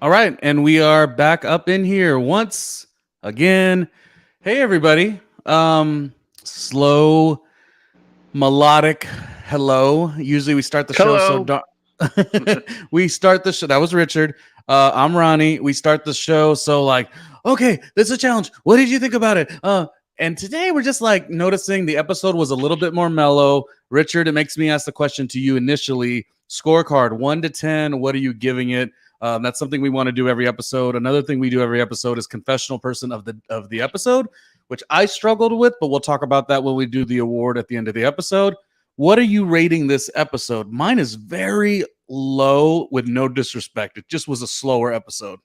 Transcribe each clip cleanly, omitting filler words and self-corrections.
All right, and we are back up in here once again. Hey everybody. Slow melodic hello. Usually we start the show so Hello. dark. We start the show. That was Richard. I'm Ronnie. We start the show so like, okay, this is a challenge. What did you think about it? And today we're just like noticing the episode was a little bit more mellow. Richard, it makes me ask the question to you initially. Scorecard 1 to 10. What are you giving it? That's something we want to do every episode. Another thing we do every episode is confessional person of the episode, which I struggled with, but we'll talk about that when we do the award at the end of the episode. What are you rating this episode? Mine is very low with no disrespect. It just was a slower episode.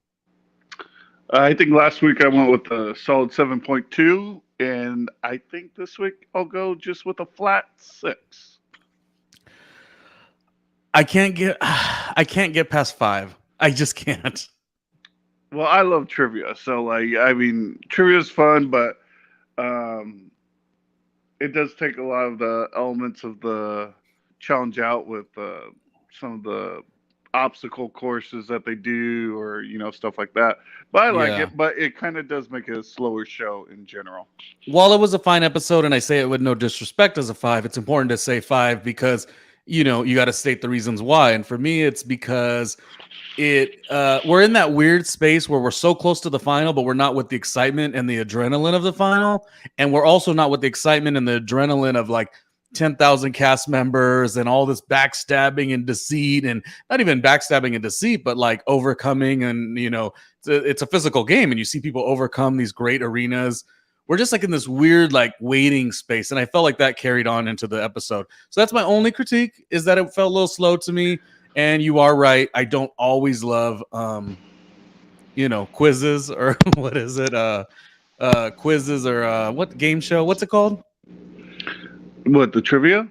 I think last week I went with a solid 7.2, and I think this week I'll go just with a flat 6. I can't get past 5. I just can't. Well, I love trivia, so trivia is fun, but um, it does take a lot of the elements of the challenge out with some of the obstacle courses that they do, or stuff like that. But I like Yeah. it, but it kind of does make it a slower show in general. While it was a fine episode, and I say it with no disrespect as a 5, it's important to say 5 because you got to state the reasons why. And for me, it's because we're in that weird space where we're so close to the final, but we're not with the excitement and the adrenaline of the final, and we're also not with the excitement and the adrenaline of like 10,000 cast members and all this backstabbing and deceit, and not even backstabbing and deceit, but like overcoming. And it's a physical game, and you see people overcome these great arenas. We're just like in this weird like waiting space, and I felt like that carried on into the episode. So that's my only critique, is that it felt a little slow to me. And you are right. I don't always love, quizzes or what is it? Quizzes or what game show? What's it called? What, the trivia?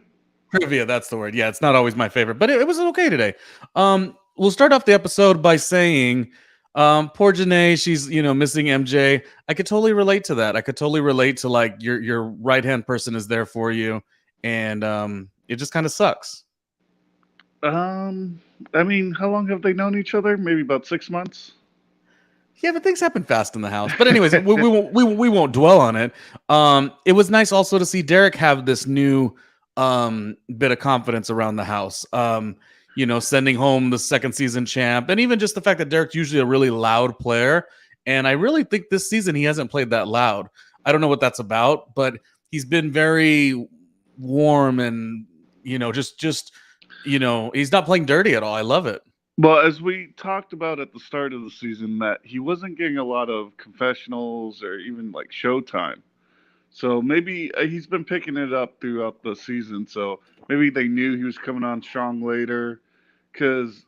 Trivia. That's the word. Yeah, it's not always my favorite, but it was okay today. We'll start off the episode by saying, poor Janae, she's missing MJ. I could totally relate to that. I could totally relate to like your right hand person is there for you, and it just kind of sucks. How long have they known each other? Maybe about 6 months. Yeah, but things happen fast in the house. But anyways, we won't dwell on it. It was nice also to see Derek have this new bit of confidence around the house. Sending home the second season champ, and even just the fact that Derek's usually a really loud player, and I really think this season he hasn't played that loud. I don't know what that's about, but he's been very warm and just he's not playing dirty at all. I love it. Well, as we talked about at the start of the season, that he wasn't getting a lot of confessionals or even like showtime. So maybe he's been picking it up throughout the season. So maybe they knew he was coming on strong later, because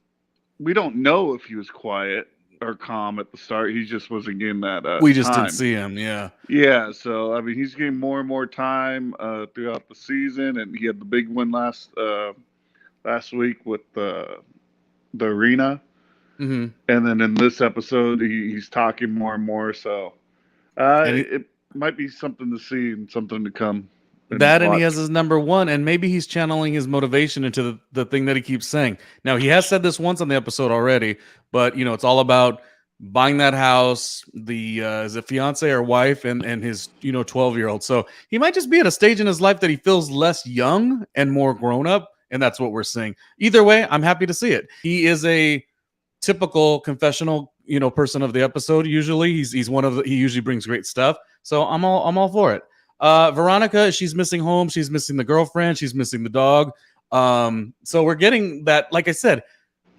we don't know if he was quiet or calm at the start. He just wasn't getting that We just time. didn't see him. Yeah. Yeah, so he's getting more and more time throughout the season, and he had the big win last week with the arena, Mm-hmm. and then in this episode he's talking more and more. So it might be something to see and something to come. And he has his number 1, and maybe he's channeling his motivation into the thing that he keeps saying. Now, he has said this once on the episode already, but it's all about buying that house, the is it fiance or wife, and his 12-year-old. So he might just be at a stage in his life that he feels less young and more grown up, and that's what we're seeing. Either way, I'm happy to see it. He is a typical confessional person of the episode. Usually he's one of he usually brings great stuff, so I'm all for it. Veronica, she's missing home, she's missing the girlfriend, she's missing the dog. So we're getting that, like I said,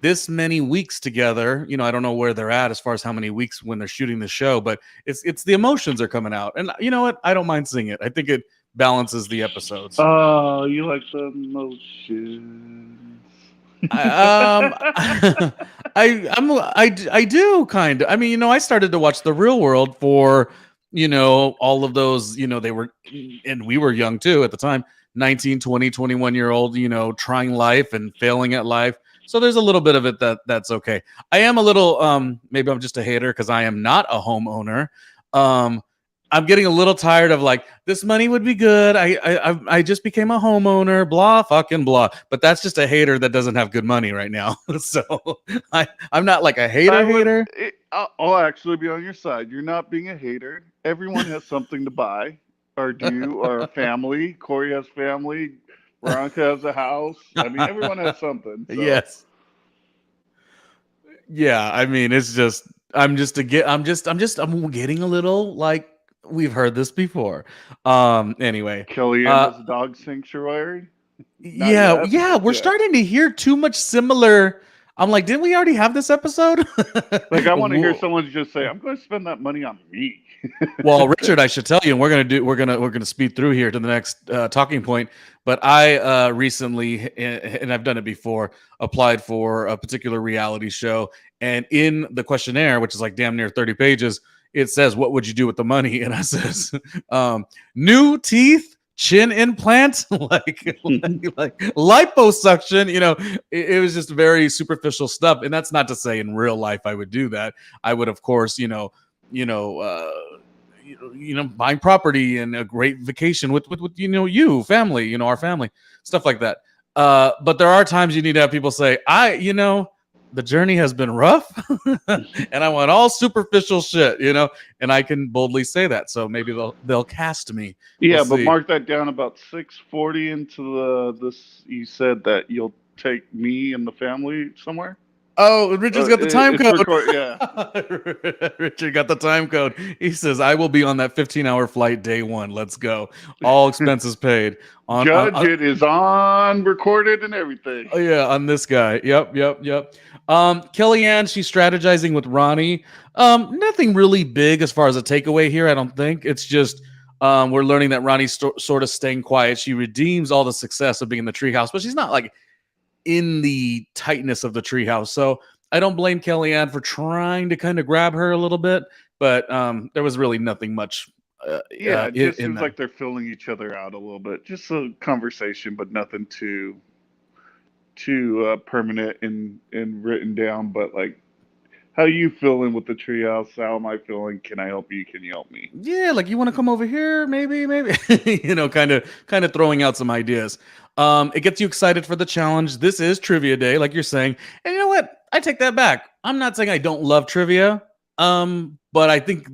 this many weeks together. I don't know where they're at as far as how many weeks when they're shooting the show, but it's the emotions are coming out, and you know what, I don't mind seeing it. I think it balances the episodes. Oh, you like the emotions. I do kind of. I mean, I started to watch The Real World for all of those. They were, and we were young too at the time, 19, 20, 21-year-old, trying life and failing at life. So there's a little bit of it that's okay. I am a little maybe I'm just a hater because I am not a homeowner. I'm getting a little tired of like, this money would be good. I just became a homeowner, blah fucking blah. But that's just a hater that doesn't have good money right now. So I'm not like a hater. I'll actually be on your side. You're not being a hater. Everyone has something to buy, or do, or a family. Corey has family. Veronica has a house. I mean, everyone has something. So. Yes. Yeah, I mean, it's just I'm getting a little like we've heard this before. Anyway, Kellyanne has a dog sanctuary. Not yeah, yet. yeah, we're Yeah. starting to hear too much similar. I'm like, didn't we already have this episode? Like, I want to hear someone just say, "I'm going to spend that money on me." Well, Richard, I should tell you, and we're gonna speed through here to the next talking point. But I recently, and I've done it before, applied for a particular reality show, and in the questionnaire, which is like damn near 30 pages, it says, "What would you do with the money?" And I says, "New teeth." Chin implant, like liposuction, it was just very superficial stuff. And that's not to say in real life I would do that. I would, of course, buying property and a great vacation with you family, our family, stuff like that. But there are times you need to have people say, the journey has been rough and I want all superficial shit, and I can boldly say that. So maybe they'll cast me. Yeah, We'll but see. mark that down about 6:40 into this. You said that you'll take me and the family somewhere. Oh, Richard's got the time code. Yeah. Richard got the time code. He says, I will be on that 15-hour flight day one. Let's go. All expenses paid. Judge, it is on recorded and everything. Oh, yeah, on this guy. Yep. Kellyanne, she's strategizing with Ronnie. Nothing really big as far as a takeaway here, I don't think. It's just we're learning that Ronnie's sort of staying quiet. She redeems all the success of being in the treehouse, but she's not like in the tightness of the treehouse. So I don't blame Kellyanne for trying to kind of grab her a little bit, but there was really nothing much. It just seems like they're filling each other out a little bit. Just a conversation, but nothing too permanent and written down. But like, how you feeling with the treehouse? How am I feeling? Can I help you? Can you help me? Yeah, like you want to come over here, maybe, kind of throwing out some ideas. It gets you excited for the challenge. This is trivia day, like you're saying. And you know what? I take that back. I'm not saying I don't love trivia. But I think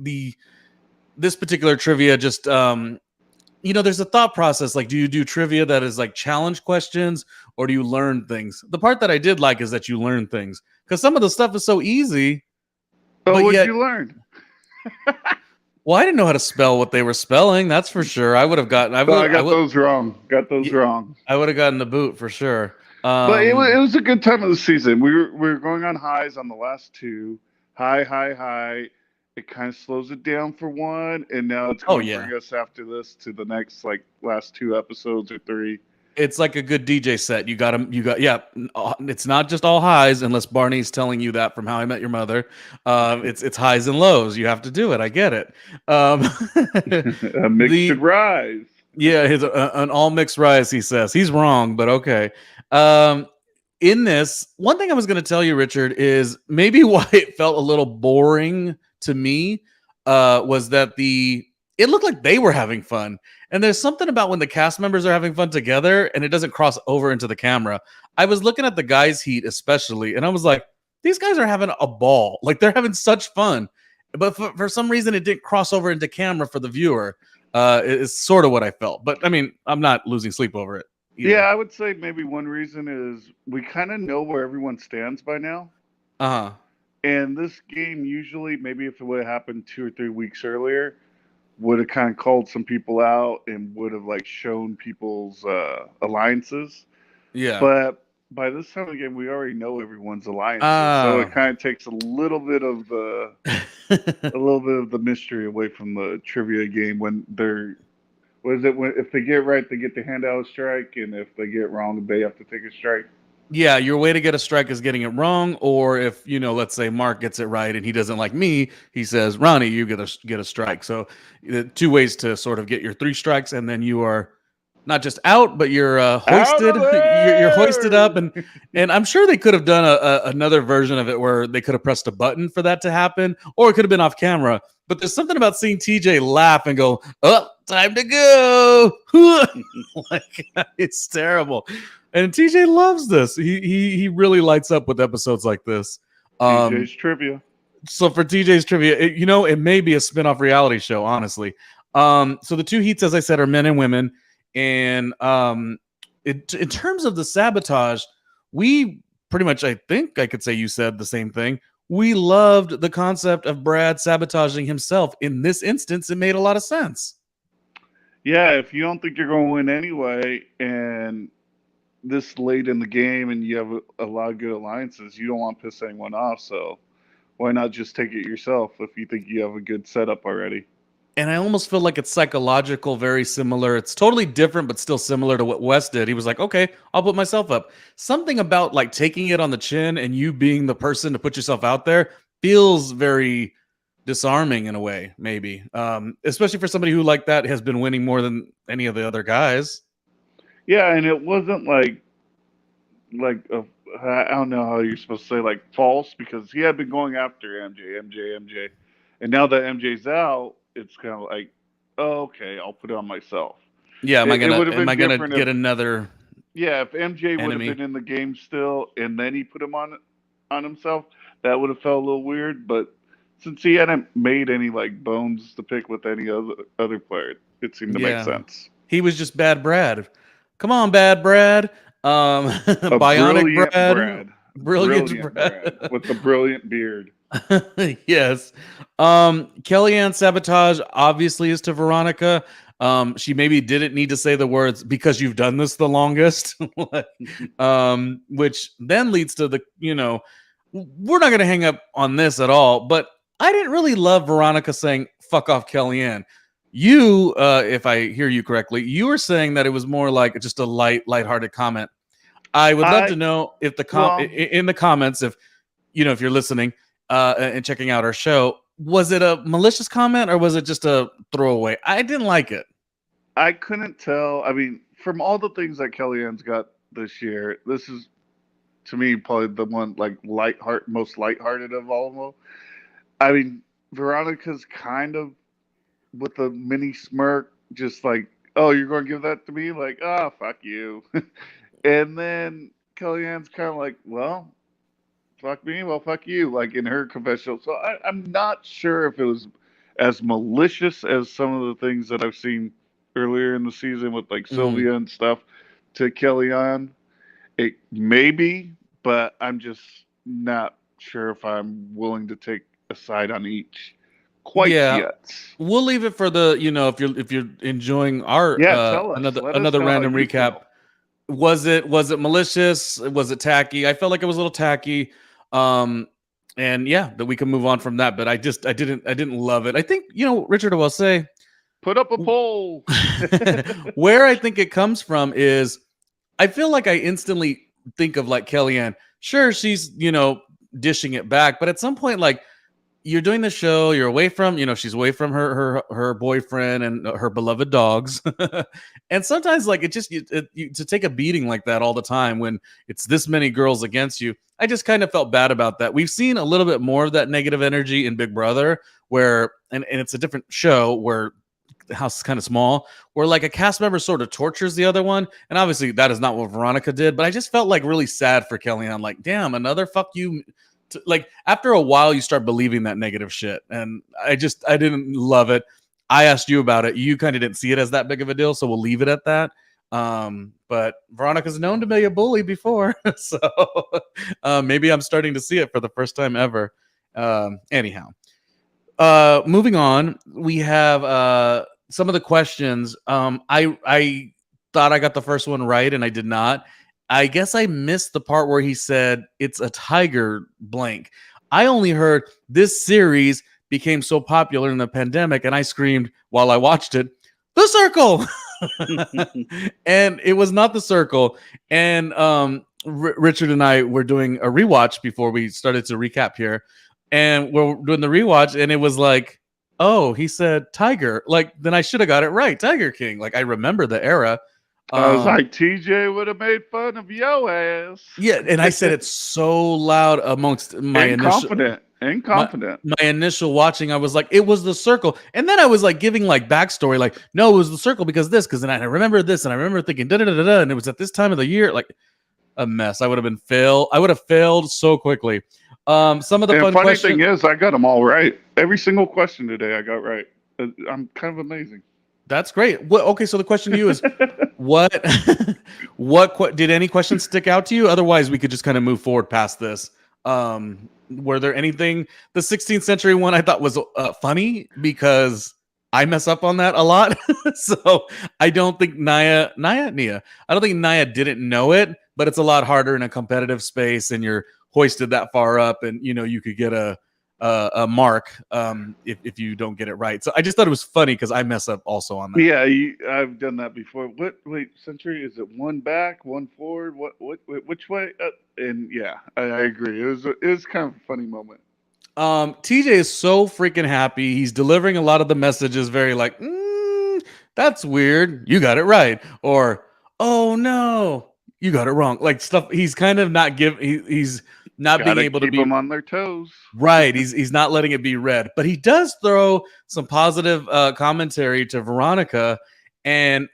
this particular trivia just there's a thought process. Like, do you do trivia that is like challenge questions, or do you learn things? The part that I did like is that you learn things, because some of the stuff is so easy. Oh, what did you learn? Well, I didn't know how to spell what they were spelling. That's for sure. I would have gotten. I got those wrong. I would have gotten the boot for sure. But it was a good time of the season. We were going on highs on the last two. High. It kind of slows it down for one, and now it's going to bring us after this to the next last 2 episodes or 3. It's like a good DJ set. It's not just all highs unless Barney's telling you that from How I Met Your Mother. It's highs and lows. You have to do it. I get it. A mixed rise. Yeah, an all mixed rise, he says. He's wrong, but okay. In this, one thing I was going to tell you, Richard, is maybe why it felt a little boring to me was that it looked like they were having fun. And there's something about when the cast members are having fun together and it doesn't cross over into the camera. I was looking at the guys' heat especially, and I was like, these guys are having a ball. Like, they're having such fun. But for some reason, it didn't cross over into camera for the viewer. It's sort of what I felt. But, I mean, I'm not losing sleep over it either. Yeah, I would say maybe one reason is we kind of know where everyone stands by now. Uh-huh. And this game usually, maybe if it would have happened 2 or 3 weeks earlier, would have kind of called some people out and would have shown people's alliances. Yeah. But by this time of the game, we already know everyone's alliances, so it kind of takes a little bit of the mystery away from the trivia game when they're. If they get right, they get to hand out a strike, and if they get wrong, they have to take a strike. Yeah, your way to get a strike is getting it wrong, or if let's say Mark gets it right and he doesn't like me, he says, Ronnie, you get a strike. So 2 ways to sort of get your 3 strikes, and then you are not just out, but you're Out hoisted. of You're hoisted up, there! and I'm sure they could have done another version of it where they could have pressed a button for that to happen, or it could have been off camera. But there's something about seeing TJ laugh and go, "Oh, time to go!" Like it's terrible. And TJ loves this. He really lights up with episodes like this. TJ's trivia. So for TJ's trivia, it may be a spin-off reality show, honestly. So the two heats, as I said, are men and women. And in terms of the sabotage, we pretty much, I think I could say you said the same thing. We loved the concept of Brad sabotaging himself. In this instance, it made a lot of sense. Yeah, if you don't think you're going to win anyway, and this late in the game, and you have a lot of good alliances, you don't want to piss anyone off. So why not just take it yourself if you think you have a good setup already? And I almost feel like it's psychological, very similar. It's totally different, but still similar to what Wes did. He was like, okay, I'll put myself up. Something about like taking it on the chin and you being the person to put yourself out there feels very disarming in a way, maybe. Especially for somebody who like that has been winning more than any of the other guys. Yeah, and it wasn't I don't know how you're supposed to say like false, because he had been going after MJ, and now that MJ's out, it's kind of like, oh, okay, I'll put it on myself. Yeah, It would have am been I gonna different get if, another yeah, if MJ would have enemy? been in the game still, and then he put him on himself, that would have felt a little weird. But since he hadn't made any like bones to pick with any other player, it seemed to make Yeah. sense. He was just bad Brad. Come on, bad Brad. A Bionic brilliant Brad. Brad. Brilliant Brad. With the brilliant beard. Yes. Kellyanne Sabotage obviously is to Veronica. She maybe didn't need to say the words because you've done this the longest. Which then leads to we're not gonna hang up on this at all, but I didn't really love Veronica saying fuck off Kellyanne. You, if I hear you correctly, you were saying that it was more like just a lighthearted comment. I would love to know if in the comments, if if you're listening and checking out our show, was it a malicious comment or was it just a throwaway? I didn't like it. I couldn't tell. I mean, from all the things that Kellyanne's got this year, this is to me probably the one like most lighthearted of all of them. I mean, Veronica's kind of with a mini smirk, just like, oh, you're going to give that to me? Like, oh, fuck you. And then Kellyanne's kind of like, well, fuck me, well, fuck you, like in her confessional. So I'm not sure if it was as malicious as some of the things that I've seen earlier in the season with like Sylvia and stuff to Kellyanne. It may be, but I'm just not sure if I'm willing to take a side on each quite yet. We'll leave it for the if you're enjoying our tell us. another random recap. Was it malicious? Was it tacky? I felt like it was a little tacky. And that we can move on from that. But I didn't love it. I think, Richard, I will say, put up a poll. Where I think it comes from is I feel like I instantly think of like Kellyanne. Sure, she's, dishing it back. But at some point, like, you're doing the show, you're away from, she's away from her boyfriend and her beloved dogs. And sometimes like to take a beating like that all the time when it's this many girls against you, I just kind of felt bad about that. We've seen a little bit more of that negative energy in Big Brother where, and it's a different show where the house is kind of small, where like a cast member sort of tortures the other one. And obviously that is not what Veronica did, but I just felt like really sad for Kellyanne. Like, damn, another fuck you. Like after a while you start believing that negative shit, and I didn't love it. I asked you about it. You kind of didn't see it as that big of a deal, so we'll leave it at that. But Veronica's known to be a bully before, so maybe I'm starting to see it for the first time ever. Anyhow, moving on, we have some of the questions. I thought I got the first one right, and I did not. I guess I missed the part where he said it's a tiger blank. I only heard this series became so popular in the pandemic, and I screamed while I watched it, "The Circle!" And it was not The Circle. And Richard and I were doing a rewatch before we started to recap here, and we're doing the rewatch, and it was like, oh, he said Tiger. Like, then I should have got it right, Tiger King. Like, I remember the era. I was like, TJ would have made fun of yo ass. Yeah, and I said it so loud amongst my initial my initial watching. I was like, it was the circle, and then I was like giving like backstory, like, no, it was the circle because this, because then I remember this, and I remember thinking da da da da, and it was at this time of the year, like a mess. I would have failed so quickly. Some of the fun funny questions. thing is, I got them all right. Every single question today, I got right. I'm kind of amazing. That's great. Okay, so the question to you is, what did any questions stick out to you? Otherwise, we could just kind of move forward past this. Were there anything? The 16th century one I thought was funny because I mess up on that a lot. So I don't think Nia. I don't think Nia didn't know it, but it's a lot harder in a competitive space, and you're hoisted that far up, and you could get a mark if you don't get it right. So I just thought it was funny because I mess up also on that. Yeah, I've done that before. Wait, century? Is it one back, one forward? Which way? And yeah, I agree. It was kind of a funny moment. TJ is so freaking happy. He's delivering a lot of the messages very like, that's weird. You got it right. Or, oh no, you got it wrong. Like stuff. He's kind of not he's not being able to keep them on their toes. Right. He's not letting it be read, but he does throw some positive commentary to Veronica, and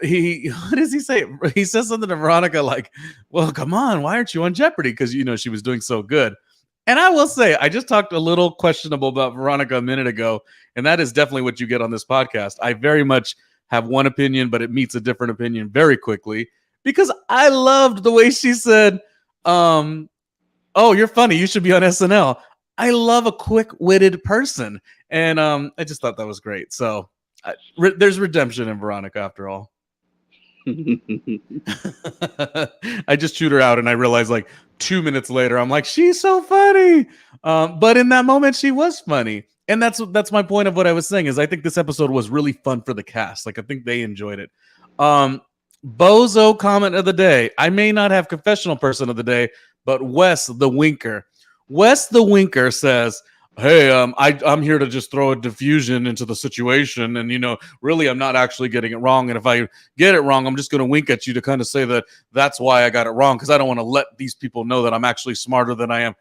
what does he say? He says something to Veronica like, well, come on, why aren't you on Jeopardy? Because she was doing so good. And I will say, I just talked a little questionable about Veronica a minute ago, and that is definitely what you get on this podcast. I very much have one opinion, but it meets a different opinion very quickly, because I loved the way she said, oh, you're funny, you should be on SNL. I love a quick-witted person, and I just thought that was great. So there's redemption in Veronica after all. I just chewed her out, and I realized like 2 minutes later, I'm like, she's so funny. But in that moment, she was funny. And that's my point of what I was saying, is I think this episode was really fun for the cast. Like, I think they enjoyed it. Bozo comment of the day. I may not have confessional person of the day, but Wes the Winker. Wes the Winker says, hey, I'm here to just throw a diffusion into the situation. And, really, I'm not actually getting it wrong. And if I get it wrong, I'm just going to wink at you to kind of say that that's why I got it wrong, because I don't want to let these people know that I'm actually smarter than I am.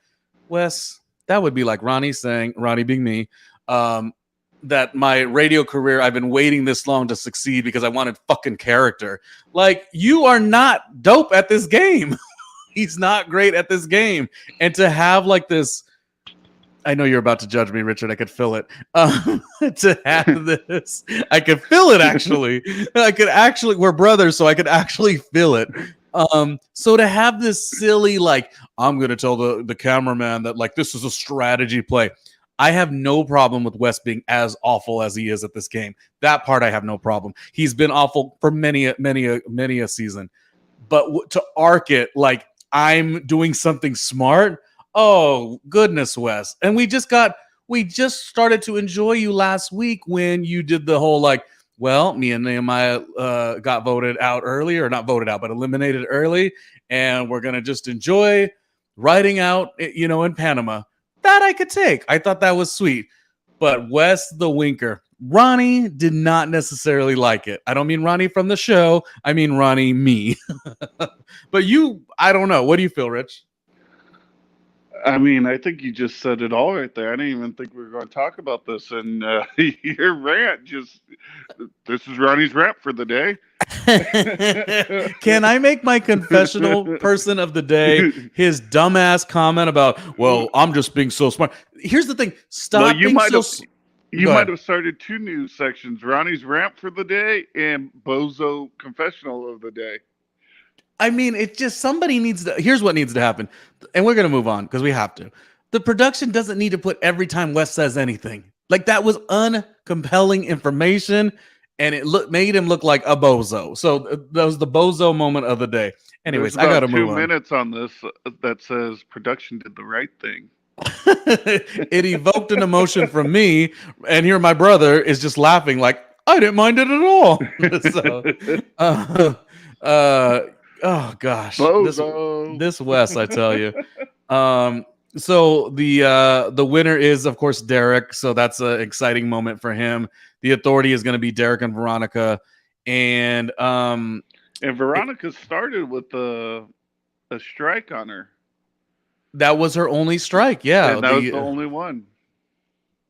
Wes, that would be like Ronnie saying, Ronnie being me, that my radio career, I've been waiting this long to succeed because I wanted fucking character. Like, you are not dope at this game. He's not great at this game. And to have like this, I know you're about to judge me, Richard. I could feel it. To have this, I could feel it actually. We're brothers, so I could actually feel it. So to have this silly, like, I'm going to tell the cameraman that like this is a strategy play. I have no problem with Wes being as awful as he is at this game. That part I have no problem. He's been awful for many a season. But to arc it like I'm doing something smart, oh goodness, Wes. And we just started to enjoy you last week when you did the whole like, well, me and Nehemiah got voted out early, or not voted out, but eliminated early, and we're gonna just enjoy riding out, in Panama. That I could take. I thought that was sweet. But Wes the Winker, Ronnie did not necessarily like it. I don't mean Ronnie from the show. I mean Ronnie me. But I don't know. What do you feel, Rich? I mean, I think you just said it all right there. I didn't even think we were going to talk about this. And your rant this is Ronnie's rant for the day. Can I make my confessional person of the day his dumbass comment about, well, I'm just being so smart? Here's the thing. Stop being so... You might have started two news sections: Ronnie's rant for the day and Bozo confessional of the day. I mean, it's just somebody needs to. Here's what needs to happen, and we're gonna move on because we have to. The production doesn't need to put every time Wes says anything. Like, that was uncompelling information, and it made him look like a bozo. So that was the bozo moment of the day. Anyways, I gotta move on. 2 minutes on this that says production did the right thing. It evoked an emotion from me, and here my brother is just laughing like I didn't mind it at all. Oh gosh, this Wes, I tell you. So the winner is of course Derek. So that's an exciting moment for him. The authority is going to be Derek and Veronica, and And Veronica started with a strike on her, That was her only strike. Yeah. and that was the only one.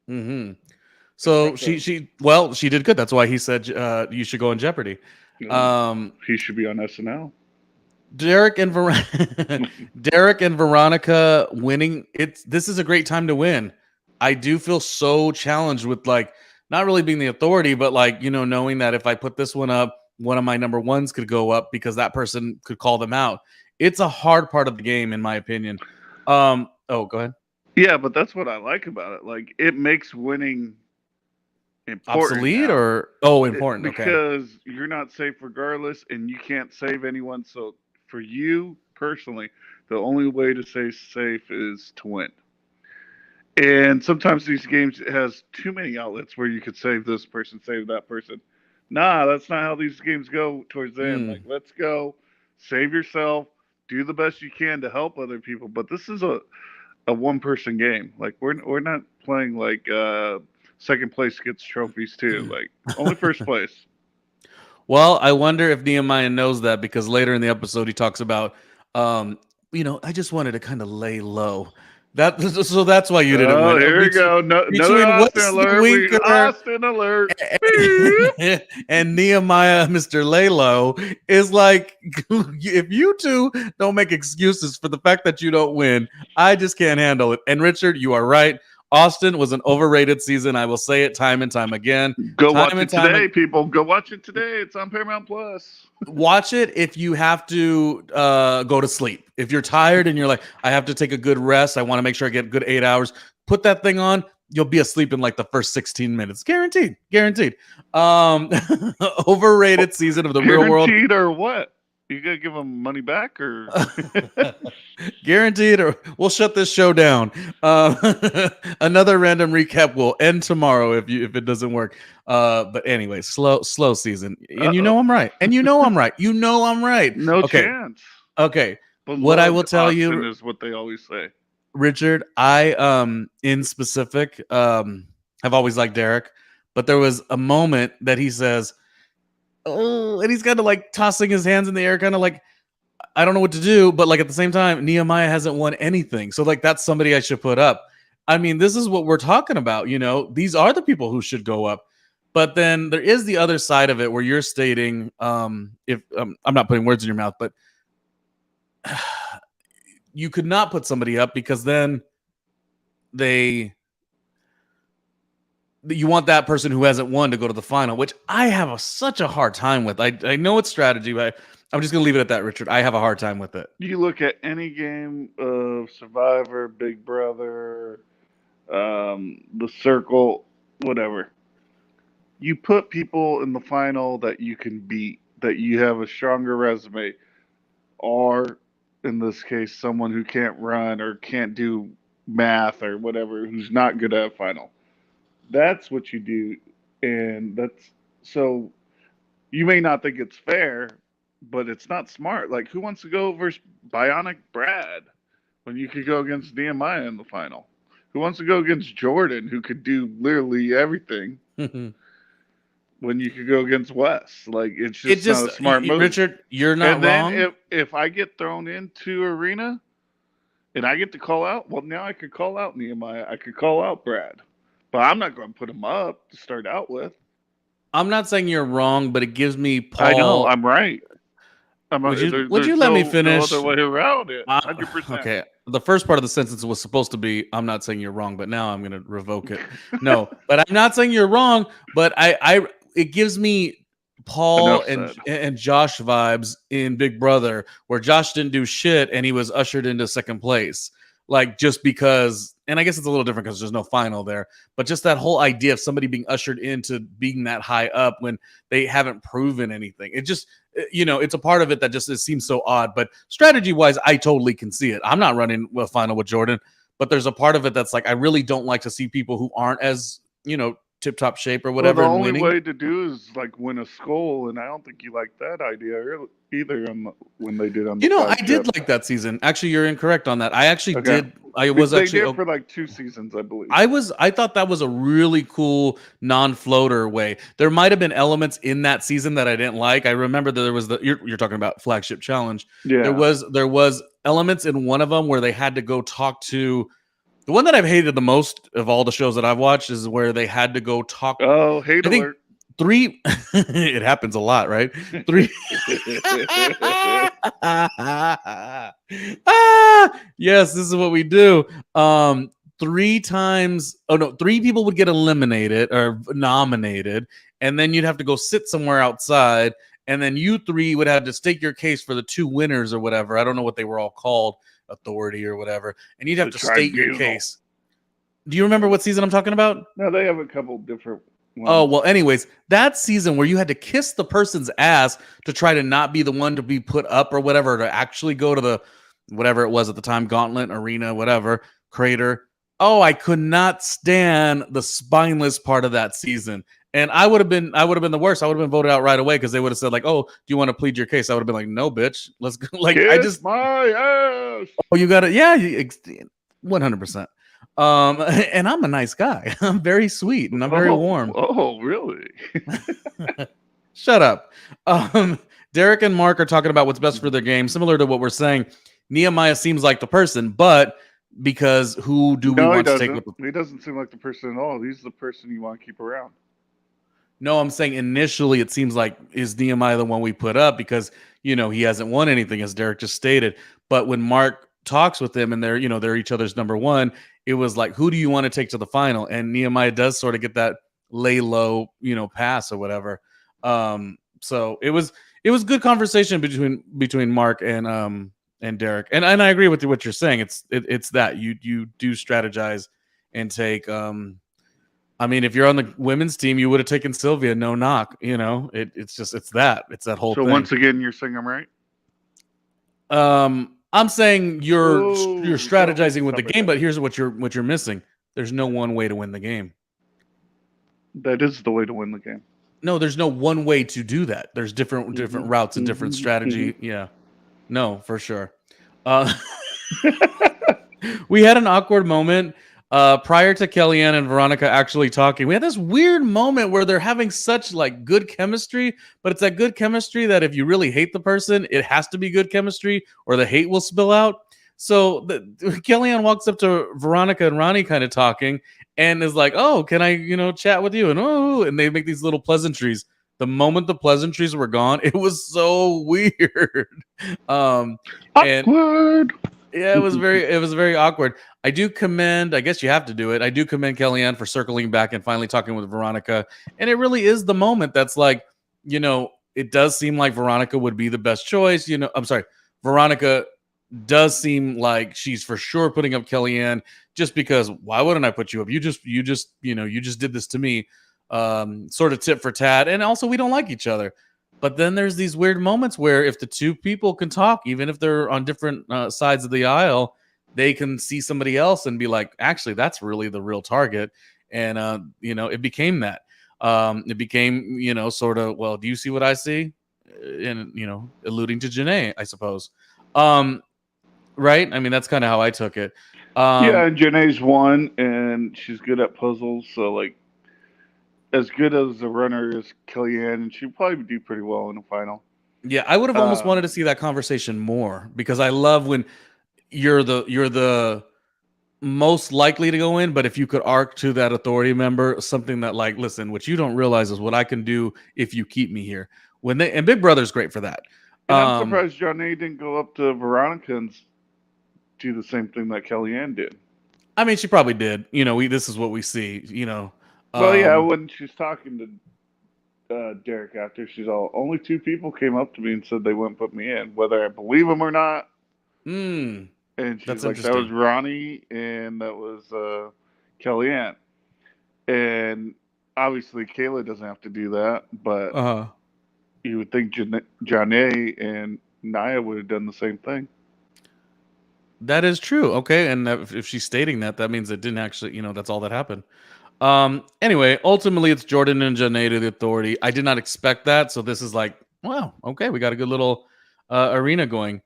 Mm-hmm. So she did good. That's why he said you should go in Jeopardy. He should be on SNL. Derek and Derek and Veronica winning. This is a great time to win. I do feel so challenged with like not really being the authority, but like knowing that if I put this one up, one of my number ones could go up because that person could call them out. It's a hard part of the game, in my opinion. Oh, go ahead. Yeah, but that's what I like about it. Like it makes winning important Obsolete now. Important because you're not safe regardless, and you can't save anyone. So for you personally, the only way to stay safe is to win. And sometimes these games has too many outlets where you could save this person, save that person. Nah, that's not how these games go towards the end. Like, let's go, save yourself, do the best you can to help other people. But this is a one person game. Like we're not playing like second place gets trophies too. Like only first place. Well, I wonder if Nehemiah knows that because later in the episode he talks about, I just wanted to kind of lay low. So that's why you didn't win. Here we go. Another Austin alert. Austin alert. And Nehemiah, Mr. Laylow, is like, if you two don't make excuses for the fact that you don't win, I just can't handle it. And Richard, you are right. Austin was an overrated season. I will say it time and time again. Go watch it today, people. Go watch it today. It's on Paramount Plus. Watch it if you have to go to sleep. If you're tired and you're like, I have to take a good rest, I want to make sure I get a good 8 hours, put that thing on. You'll be asleep in like the first 16 minutes. Guaranteed. Overrated season of the real world. Guaranteed or what? You gotta give them money back or guaranteed, or we'll shut this show down. Another random recap will end tomorrow if it doesn't work. But anyway, slow season, and I'm right. I'm right. No chance. Okay. But what I will tell you is what they always say. Richard, I in specific have always liked Derek, but there was a moment that he says, oh, and he's kind of like tossing his hands in the air, kind of like, I don't know what to do. But like at the same time, Nehemiah hasn't won anything. So like that's somebody I should put up. I mean, this is what we're talking about. These are the people who should go up. But then there is the other side of it where you're stating, if I'm not putting words in your mouth, but you could not put somebody up because then you want that person who hasn't won to go to the final, which I have such a hard time with. I know it's strategy, but I'm just going to leave it at that, Richard. I have a hard time with it. You look at any game of Survivor, Big Brother, The Circle, whatever. You put people in the final that you can beat, that you have a stronger resume, or in this case, someone who can't run or can't do math or whatever, who's not good at a final. That's what you do, and that's so you may not think it's fair, but it's not smart. Like, who wants to go versus Bionic Brad when you could go against Nehemiah in the final? Who wants to go against Jordan, who could do literally everything, when you could go against Wes? Like, it's just not a smart move. Richard, you're not wrong. And then if I get thrown into arena and I get to call out, well, now I could call out Nehemiah. I could call out Brad. But I'm not going to put him up to start out with. I'm not saying you're wrong, but it gives me Paul. I know, I'm right. Would you let me finish? No other way around it. 100%. Okay. The first part of the sentence was supposed to be, I'm not saying you're wrong, but now I'm going to revoke it. No, but I'm not saying you're wrong, but it gives me Paul and Josh vibes in Big Brother, where Josh didn't do shit and he was ushered into second place. Like, just because, and I guess it's a little different because there's no final there, but just that whole idea of somebody being ushered into being that high up when they haven't proven anything. It just, it's a part of it that just, it seems so odd. But strategy wise, I totally can see it. I'm not running a final with Jordan, but there's a part of it that's like, I really don't like to see people who aren't as, tip-top shape or Well, the whatever and only winning. way to do is like win a skull, and I don't think you liked that idea either when they did on the I flagship. did like that season. Actually, you're incorrect on that. I actually Okay, did. I was they actually did for like 2 seasons, I believe. I thought that was a really cool non-floater way. There might have been elements in that season that I didn't like. I remember that there was you're talking about flagship challenge. Yeah. There was elements in one of them where they had to go talk to the one that I've hated the most of all the shows that I've watched is where they had to go talk. Oh, hate I think alert. 3 it happens a lot, right? 3 yes, this is what we do. 3 times, oh no, 3 people would get eliminated or nominated, and then you'd have to go sit somewhere outside, and then you 3 would have to state your case for the 2 winners or whatever. I don't know what they were all called, authority or whatever, and you'd have The to state your tribunal. case. Do you remember what season I'm talking about? No, they have a couple different ones. Oh, well, anyways, that season where you had to kiss the person's ass to try to not be the one to be put up or whatever, to actually go to the whatever it was at the time, gauntlet, arena, whatever, crater. Oh, I could not stand the spineless part of that season. And I would have been the worst. I would have been voted out right away because they would have said, like, oh, do you want to plead your case? I would have been like, no, bitch. Let's go. Like, Kiss I just my ass. oh, you got it. Yeah, 100%. And I'm a nice guy. I'm very sweet and I'm very warm. Oh, really? Shut up. Derek and Mark are talking about what's best for their game, similar to what we're saying. Nehemiah seems like the person, but because who do we want to take with He doesn't seem like the person at all. He's the person you want to keep around. No, I'm saying initially it seems like is Nehemiah the one we put up because he hasn't won anything, as Derek just stated. But when Mark talks with him and they're each other's number one, it was like, who do you want to take to the final? And Nehemiah does sort of get that lay low, pass or whatever. So it was good conversation between Mark and Derek. And I agree with what you're saying. It's that you do strategize and take I mean, if you're on the women's team, you would have taken Sylvia, no knock. It's that whole So thing. once again, you're saying I'm right. I'm saying you're Whoa, strategizing with the stop it. game, but here's what you're missing. There's no one way to win the game. That is the way to win the game. No, there's no one way to do that. There's different routes and different strategy. Yeah, no, for sure. We had an awkward moment prior to Kellyanne and Veronica actually talking. We had this weird moment where they're having such like good chemistry, but it's that good chemistry that if you really hate the person, it has to be good chemistry or the hate will spill out. So Kellyanne walks up to Veronica and Ronnie kind of talking and is like, oh, can I, chat with you? And they make these little pleasantries. The moment the pleasantries were gone, it was so weird. Awkward. Yeah, it was very awkward. I do commend, I guess you have to do it. I do commend Kellyanne for circling back and finally talking with Veronica. And it really is the moment that's like, it does seem like Veronica would be the best choice. I'm sorry, Veronica does seem like she's for sure putting up Kellyanne just because why wouldn't I put you up? You just did this to me. Sort of tit for tat. And also we don't like each other. But then there's these weird moments where if the two people can talk, even if they're on different sides of the aisle, they can see somebody else and be like, actually, that's really the real target. And, it became that. It became, sort of, well, do you see what I see? And, alluding to Janae, I suppose. Right? I mean, that's kind of how I took it. Yeah, and Janae's won, and she's good at puzzles. So, like, as good as a runner as Kellyanne, and she'd probably do pretty well in the final. Yeah, I would have almost wanted to see that conversation more because I love when you're the most likely to go in, but if you could arc to that authority member something that like, listen, what you don't realize is what I can do if you keep me here. And Big Brother's great for that. And I'm surprised Janae didn't go up to Veronica and do the same thing that Kellyanne did. I mean, she probably did. This is what we see. Well, yeah, when she's talking to Derek after, she's all, only 2 people came up to me and said they wouldn't put me in, whether I believe them or not. And she's like, that was Ronnie and that was Kellyanne. And obviously, Kayla doesn't have to do that, but you would think Janae and Naya would have done the same thing. That is true. Okay, and if she's stating that, that means it didn't actually, that's all that happened. Anyway, ultimately it's Jordan and Janae to the authority. I did not expect that, so this is like, wow, okay, we got a good little arena going.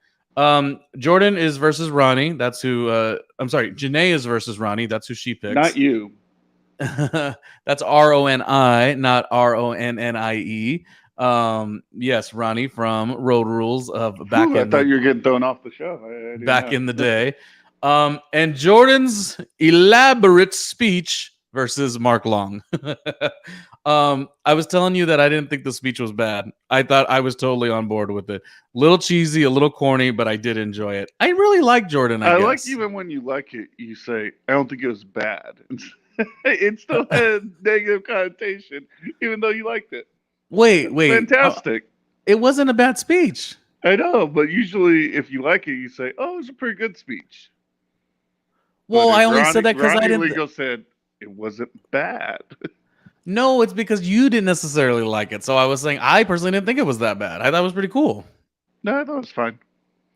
Jordan is versus Ronnie. That's who. I'm sorry, Janae is versus Ronnie. That's who she picks. Not you. That's Roni, not Ronnie. Yes, Ronnie from Road Rules of back Ooh, I in thought the you were getting thrown off the show. I didn't back know. in the day. And Jordan's elaborate speech versus Mark Long. I was telling you that I didn't think the speech was bad. I thought I was totally on board with it. A little cheesy, a little corny, but I did enjoy it. I really like Jordan, I guess. Like even when you like it, you say, I don't think it was bad. It still had negative connotation, even though you liked it. Wait. Fantastic. It wasn't a bad speech. I know, but usually if you like it, you say, oh, it was a pretty good speech. Well, I only said that because I didn't. Legal said it wasn't bad. No, it's because you didn't necessarily like it. So I was saying I personally didn't think it was that bad. I thought it was pretty cool. No, I thought it was fine.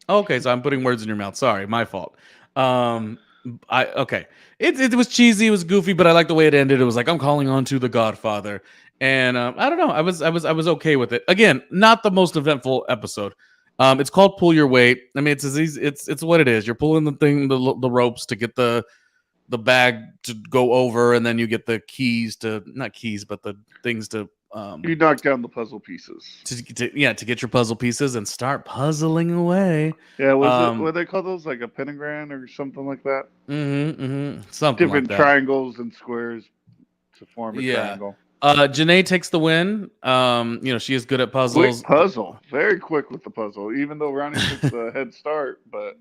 Okay, so I'm putting words in your mouth. Sorry, my fault. Okay. It was cheesy, it was goofy, but I like the way it ended. It was like I'm calling on to the Godfather, and I don't know. I was okay with it. Again, not the most eventful episode. It's called Pull Your Weight. I mean, it's as easy. It's what it is. You're pulling the ropes to get the bag to go over, and then you get the keys to not keys, but the things to. You knock down the puzzle pieces. To get your puzzle pieces and start puzzling away. Yeah, was it what they call those, like a pentagram or something like that? Something different like that. Triangles and squares to form a triangle. Janae takes the win. She is good at puzzles. Quick puzzle, very quick with the puzzle. Even though Ronnie took the head start, but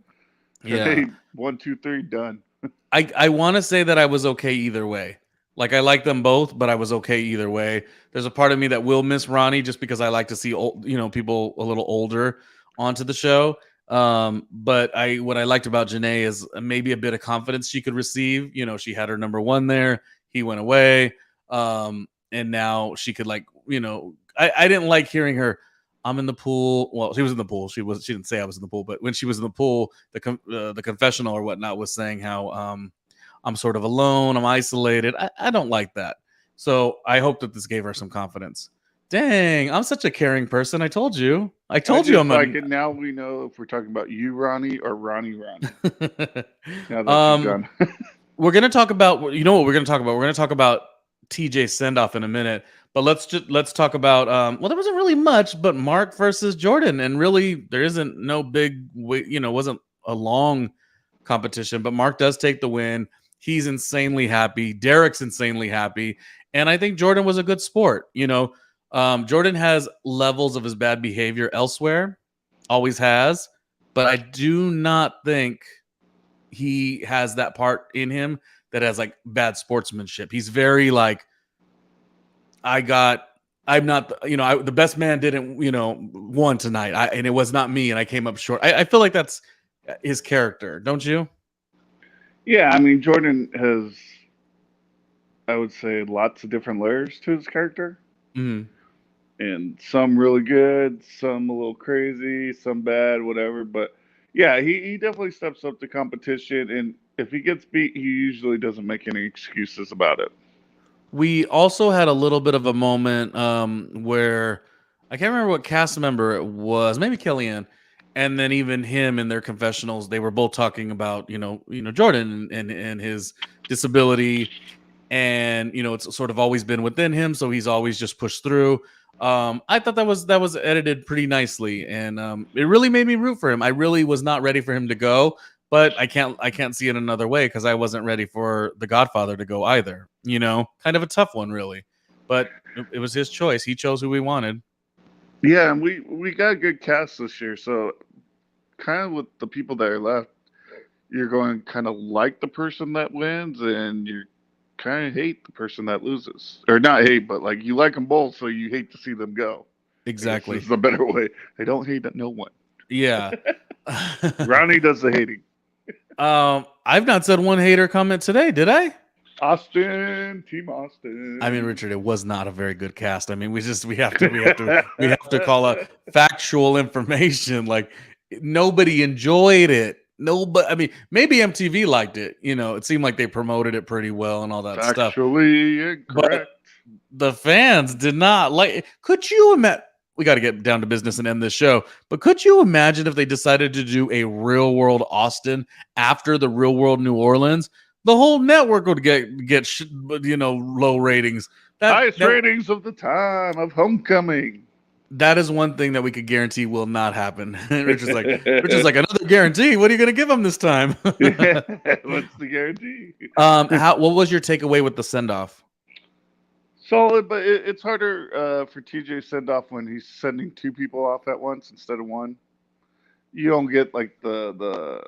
hey, 1, 2, 3, done. I want to say that I was okay either way. Like I like them both, but I was okay either way. There's a part of me that will miss Ronnie just because I like to see people a little older onto the show. But what I liked about Janae is maybe a bit of confidence she could receive. She had her number one there. He went away. And now she could I didn't like hearing her. I'm in the pool. Well, she was in the pool. She didn't say I was in the pool, but when she was in the pool, the confessional or whatnot was saying how I'm sort of alone. I'm isolated. I don't like that. So I hope that this gave her some confidence. Dang, I'm such a caring person. I told you. I'm like it. Now we know if we're talking about you, Ronnie, or Ronnie. Now that you've done. We're gonna talk about. You know what we're gonna talk about? We're gonna talk about TJ's send off in a minute. But let's talk about. Well, there wasn't really much, but Mark versus Jordan, and really there isn't no big. Wasn't a long competition, but Mark does take the win. He's insanely happy. Derek's insanely happy. And I think Jordan was a good sport. Jordan has levels of his bad behavior elsewhere, always has. But I do not think he has that part in him that has like bad sportsmanship. He's very like, the best man didn't, won tonight. And it was not me. And I came up short. I feel like that's his character. Don't you? Yeah, I mean, Jordan has, I would say, lots of different layers to his character. Mm-hmm. And some really good, some a little crazy, some bad, whatever. But yeah, he definitely steps up to competition. And if he gets beat, he usually doesn't make any excuses about it. We also had a little bit of a moment where I can't remember what cast member it was, maybe Kellyanne. And then even him in their confessionals, they were both talking about, Jordan and his disability. And, it's sort of always been within him. So he's always just pushed through. I thought that was edited pretty nicely. And it really made me root for him. I really was not ready for him to go. But I can't see it another way because I wasn't ready for the Godfather to go either. Kind of a tough one, really. But it was his choice. He chose who we wanted. Yeah, and we got a good cast this year, so kind of with the people that are left, you're going to kind of like the person that wins, and you kind of hate the person that loses. Or not hate, but like you like them both, so you hate to see them go. Exactly. This is the better way. I don't hate no one. Yeah. Ronnie does the hating. I've not said one hater comment today, did I? Team Austin. I mean, Richard, it was not a very good cast. I mean, we have to call a factual information. Like nobody enjoyed it. No, but I mean, maybe MTV liked it. It seemed like they promoted it pretty well and all that stuff. Factually But incorrect. the fans did not like it. Could you imagine? We got to get down to business and end this show. But could you imagine if they decided to do a real world Austin after the real world New Orleans? The whole network would get low ratings. Highest ratings of the time of Homecoming. That is one thing that we could guarantee will not happen. Richard's like another guarantee. What are you going to give him this time? What's the guarantee? What was your takeaway with the send off? Solid, but it's harder for TJ send off when he's sending two people off at once instead of one. You don't get like the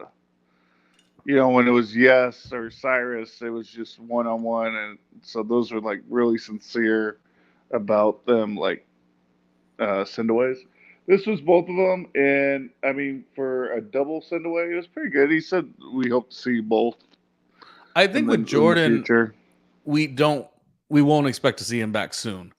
when it was Yes or Cyrus, it was just one on one, and so those were like really sincere about them like sendaways. This was both of them, and I mean for a double sendaway, it was pretty good. He said we hope to see both. I think with Jordan, we won't expect to see him back soon.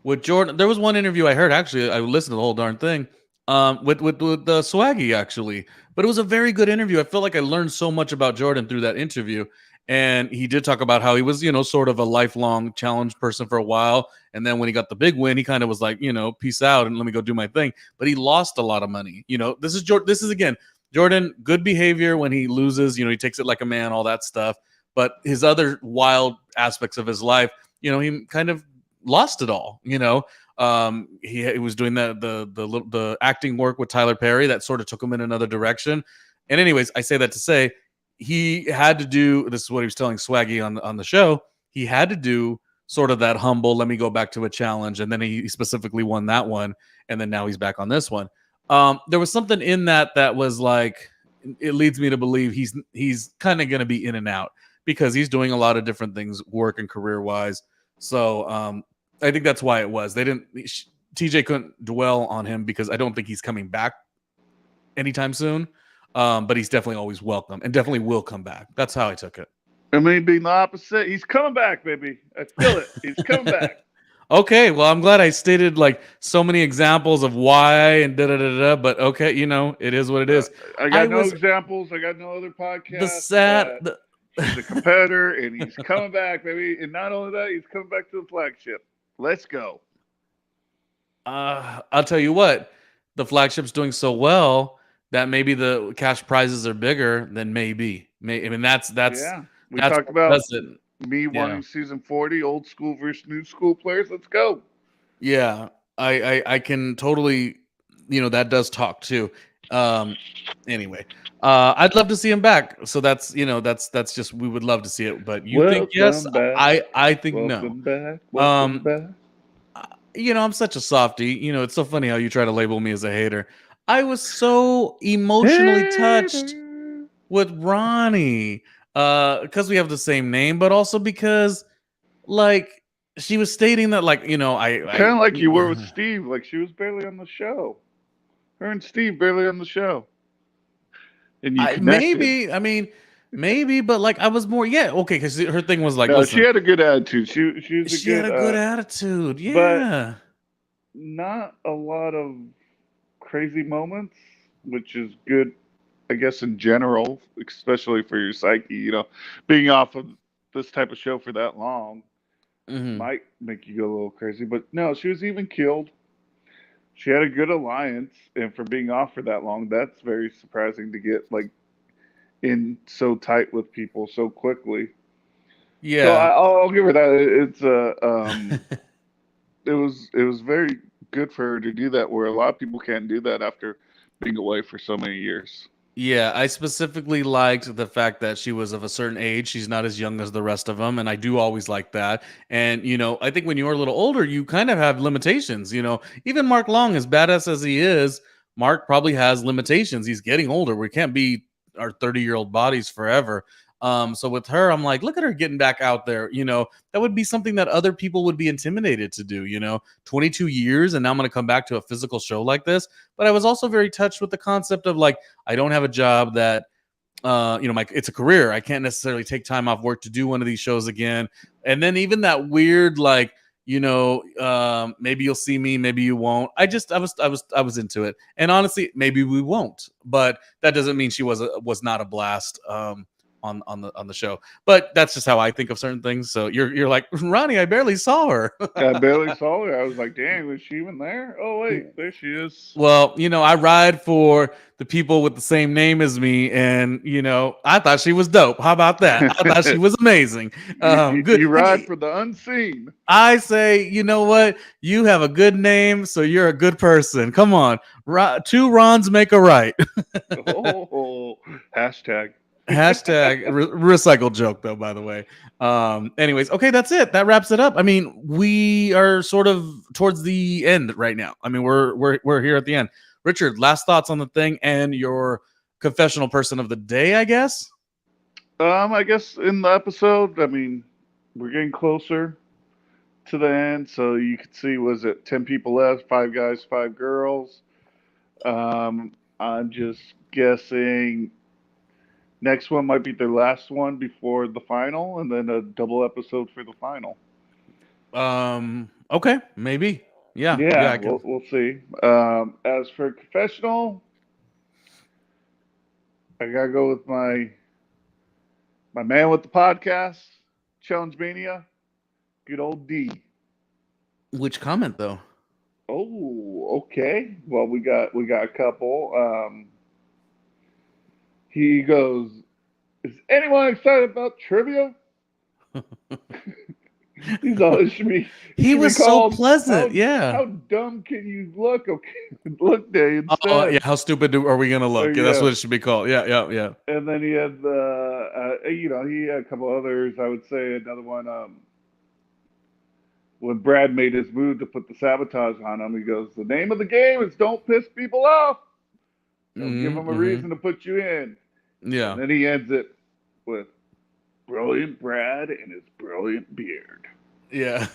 With Jordan, there was one interview I heard. Actually, I listened to the whole darn thing. With the Swaggy actually, but it was a very good interview. I felt like I learned so much about Jordan through that interview, and he did talk about how he was, sort of a lifelong challenge person for a while, and then when he got the big win, he kind of was like, peace out and let me go do my thing. But he lost a lot of money. This is Jordan. This is again Jordan. Good behavior when he loses. He takes it like a man, all that stuff. But his other wild aspects of his life, he kind of lost it all. He was doing the acting work with Tyler Perry that sort of took him in another direction. And anyways, I say that to say he had to do, this is what he was telling Swaggy on the show, he had to do sort of that humble, let me go back to a challenge. And then he specifically won that one. And then now he's back on this one. There was something in that was like, it leads me to believe he's kind of going to be in and out because he's doing a lot of different things work and career wise. So, I think that's why it was. TJ couldn't dwell on him because I don't think he's coming back anytime soon. But he's definitely always welcome and definitely will come back. That's how I took it. I mean, being the opposite, he's coming back, baby. I feel it. He's coming back. Okay, well, I'm glad I stated like so many examples of why and da-da-da-da, but okay, it is what it is. I got no examples. I got no other podcast. He's a competitor, and he's coming back, baby. And not only that, he's coming back to the flagship. Let's go. I'll tell you what, the flagship's doing so well that maybe the cash prizes are bigger than maybe. I mean, that's yeah. We talked about me wanting season 40, old school versus new school players. Let's go. Yeah, I can totally, that does talk too. Anyway, I'd love to see him back. So that's just, we would love to see it. But you think yes? I think Welcome no. Back. I'm such a softie. It's so funny how you try to label me as a hater. I was so emotionally touched with Ronnie, because we have the same name, but also because like she was stating that like, kind of like you were with Steve, like she was barely on the show. Her and Steve barely on the show. And you maybe, but like I was more, okay, because her thing was like, she had a good attitude. She had a good attitude, yeah, but not a lot of crazy moments, which is good, I guess, in general, especially for your psyche. Being off of this type of show for that long might make you go a little crazy. But no, she was even keeled. She had a good alliance, and for being off for that long, that's very surprising to get like in so tight with people so quickly. Yeah, so I'll give her that. It's it was very good for her to do that, where a lot of people can't do that after being away for so many years. Yeah, I specifically liked the fact that she was of a certain age. She's not as young as the rest of them, and I do always like that. And I think when you're a little older, you kind of have limitations. Even Mark Long, as badass as he is, Mark probably has limitations. He's getting older. We can't be our 30-year-old bodies forever. So with her, I'm like, look at her getting back out there. That would be something that other people would be intimidated to do. 22 years, and now I'm going to come back to a physical show like this. But I was also very touched with the concept of like, I don't have a job that, it's a career. I can't necessarily take time off work to do one of these shows again. And then even that weird, like, maybe you'll see me, maybe you won't. I was into it, and honestly, maybe we won't. But that doesn't mean she was not a blast on the show. But that's just how I think of certain things. So you're like, Ronnie, I barely saw her. I barely saw her. I was like, "Dang, was she even there?" Oh wait, there she is. Well, I ride for the people with the same name as me, and I thought she was dope. How about that? I thought she was amazing. Good. You ride for the unseen. I say, you know what? You have a good name, so you're a good person. Come on, two Rons make a right. Hashtag. Hashtag recycled joke, though, by the way. Anyways, okay, that's it. That wraps it up. I mean, we are sort of towards the end right now. I mean, we're here at the end. Richard, last thoughts on the thing and your confessional person of the day, I guess. I guess in the episode, I mean, we're getting closer to the end, so you could see, was it 10 people left, 5 guys, 5 girls? I'm just guessing next one might be their last one before the final, and then a double episode for the final. Okay, maybe. Yeah, we'll see. As for confessional, I gotta go with my man with the podcast, Challenge Mania, good old D. Which comment though? Oh, okay. Well, we got a couple. He goes, "Is anyone excited about trivia?" He's all, he was so pleasant. How dumb can you look? Okay, look day instead. Oh yeah, how stupid are we gonna look? Yeah, that's what it should be called. Yeah. And then he had he had a couple others. I would say another one. When Brad made his move to put the sabotage on him, he goes, "The name of the game is don't piss people off. Don't give them a reason to put you in." Yeah. And then he ends it with brilliant Brad and his brilliant beard. Yeah.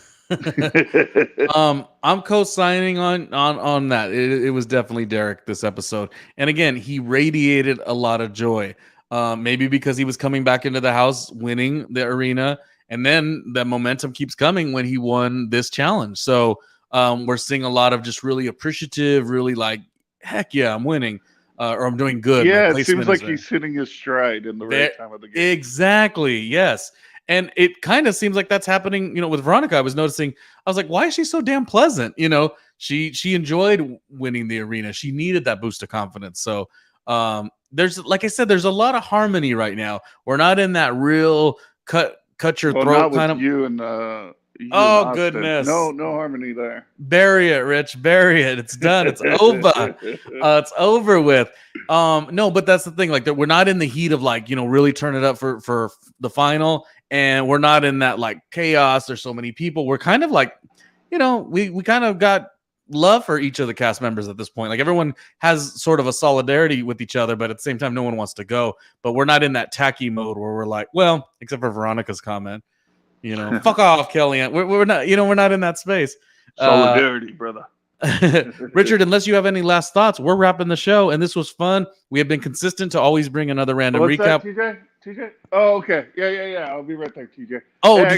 I'm co-signing on that. It was definitely Derek this episode. And again, he radiated a lot of joy. Maybe because he was coming back into the house, winning the arena, and then the momentum keeps coming when he won this challenge. So we're seeing a lot of just really appreciative, really like, heck yeah, I'm winning. Or I'm doing good. Yeah, it seems like he's hitting his stride in the right time of the game. Exactly, yes. And it kind of seems like that's happening, with Veronica. I was noticing, I was like, why is she so damn pleasant? She enjoyed winning the arena. She needed that boost of confidence. So there's, like I said, there's a lot of harmony right now. We're not in that real cut your throat kind of. You and oh goodness! No harmony there. Bury it, Rich. Bury it. It's done. It's over. It's over with. No, but that's the thing. Like, we're not in the heat of really turn it up for the final, and we're not in that like chaos. There's so many people. We're kind of like, we kind of got love for each of the cast members at this point. Like, everyone has sort of a solidarity with each other, but at the same time, no one wants to go. But we're not in that tacky mode where we're like, well, except for Veronica's comment. Fuck off, Kellyanne. We're not, we're not in that space. Solidarity, brother. Richard, unless you have any last thoughts, we're wrapping the show, and this was fun. We have been consistent to always bring another random recap. That, TJ? Oh, okay. Yeah. I'll be right there, TJ. Oh, hey,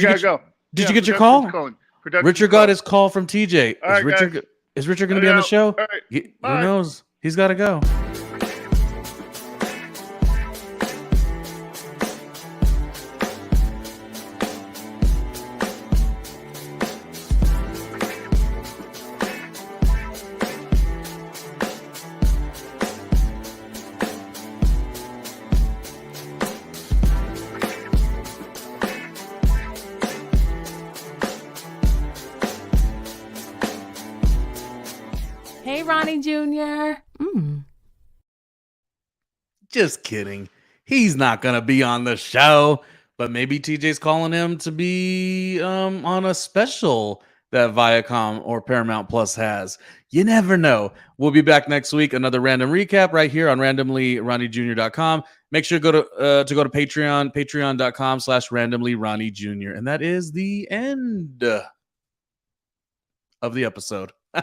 did you get your call? Richard got his call from TJ. Is Richard going to be on the show? All right. Who knows? He's got to go. Hey, Ronnie Jr. Just kidding. He's not going to be on the show, but maybe TJ's calling him to be on a special that Viacom or Paramount Plus has. You never know. We'll be back next week. Another random recap right here on RandomlyRJ.com. Make sure to go to Patreon, patreon.com/RandomlyRJ. And that is the end of the episode.